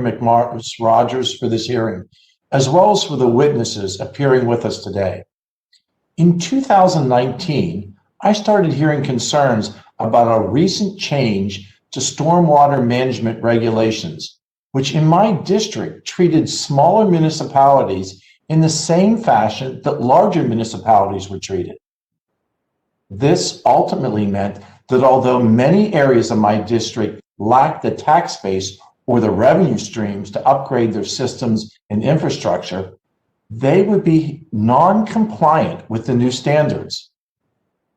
McMartin Rogers for this hearing, as well as for the witnesses appearing with us today. In 2019, I started hearing concerns about a recent change to stormwater management regulations, which in my district treated smaller municipalities in the same fashion that larger municipalities were treated. This ultimately meant that although many areas of my district lacked the tax base or the revenue streams to upgrade their systems and infrastructure, they would be non-compliant with the new standards.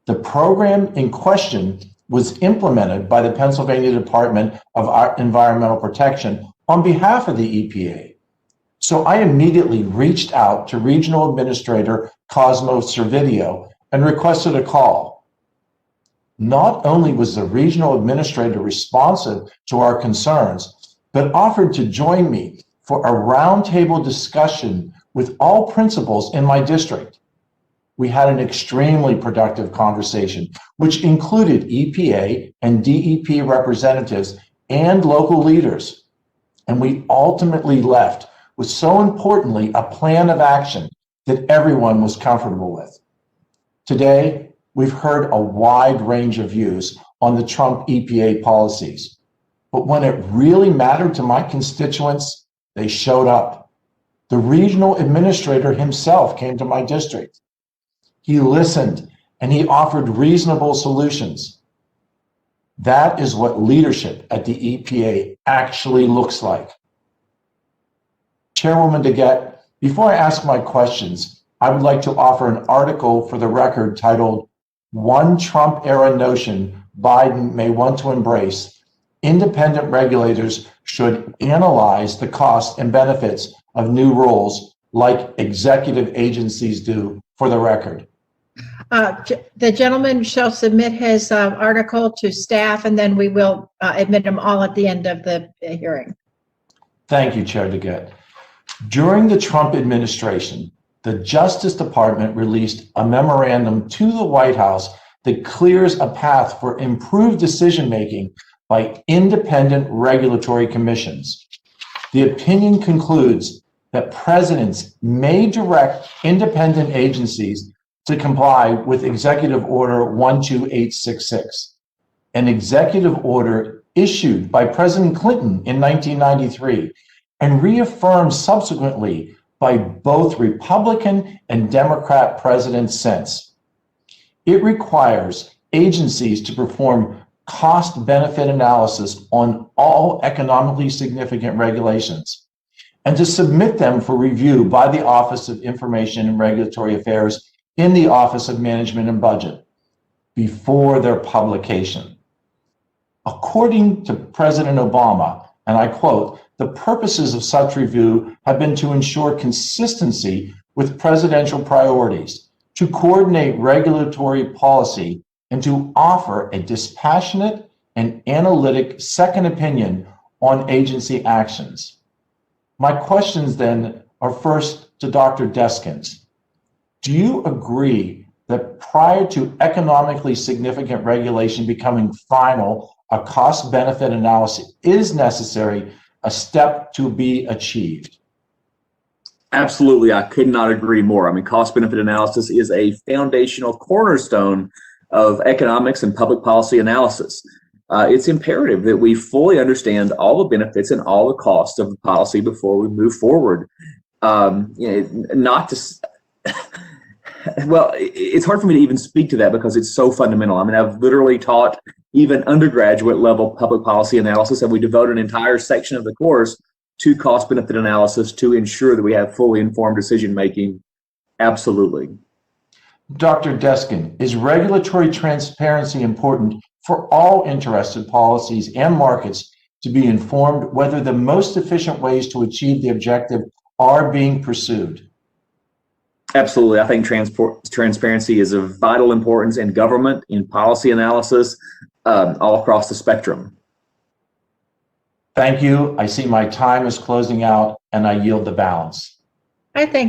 The program in question was implemented by the Pennsylvania Department of Environmental Protection on behalf of the EPA. So I immediately reached out to Regional Administrator Cosmo Servideo and requested a call. Not only was the Regional Administrator responsive to our concerns, but offered to join me for a roundtable discussion with all principals in my district. We had an extremely productive conversation, which included EPA and DEP representatives and local leaders. And we ultimately left with, so importantly, a plan of action that everyone was comfortable with. Today, we've heard a wide range of views on the Trump EPA policies. But when it really mattered to my constituents, they showed up. The regional administrator himself came to my district. He listened and he offered reasonable solutions. That is what leadership at the EPA actually looks like. Chairwoman DeGette, before I ask my questions, I would like to offer an article for the record titled, "One Trump-Era Notion Biden May Want to Embrace. Independent regulators should analyze the costs and benefits of new rules like executive agencies do," for the record. The gentleman shall submit his article to staff, and then we will admit them all at the end of the hearing. Thank you, Chair DeGette. During the Trump administration, the Justice Department released a memorandum to the White House that clears a path for improved decision-making by independent regulatory commissions. The opinion concludes that presidents may direct independent agencies to comply with Executive Order 12866, an executive order issued by President Clinton in 1993 and reaffirmed subsequently by both Republican and Democrat presidents since. It requires agencies to perform cost-benefit analysis on all economically significant regulations and to submit them for review by the Office of Information and Regulatory Affairs in the Office of Management and Budget before their publication. According to President Obama, and I quote, "The purposes of such review have been to ensure consistency with presidential priorities, to coordinate regulatory policy, and to offer a dispassionate and analytic second opinion on agency actions." My questions then are first to Dr. Deskins. Do you agree that prior to economically significant regulation becoming final, a cost-benefit analysis is necessary, a step to be achieved? Absolutely, I could not agree more. I mean, cost-benefit analysis is a foundational cornerstone of economics and public policy analysis. It's imperative that we fully understand all the benefits and all the costs of the policy before we move forward. Not to Well, it's hard for me to even speak to that because it's so fundamental. I mean, I've literally taught even undergraduate level public policy analysis, and we devote an entire section of the course to cost benefit analysis to ensure that we have fully informed decision making. Absolutely. Dr. Deskin, is regulatory transparency important for all interested policies and markets to be informed whether the most efficient ways to achieve the objective are being pursued? Absolutely. I think transparency is of vital importance in government, in policy analysis, all across the spectrum. Thank you. I see my time is closing out and I yield the balance. I think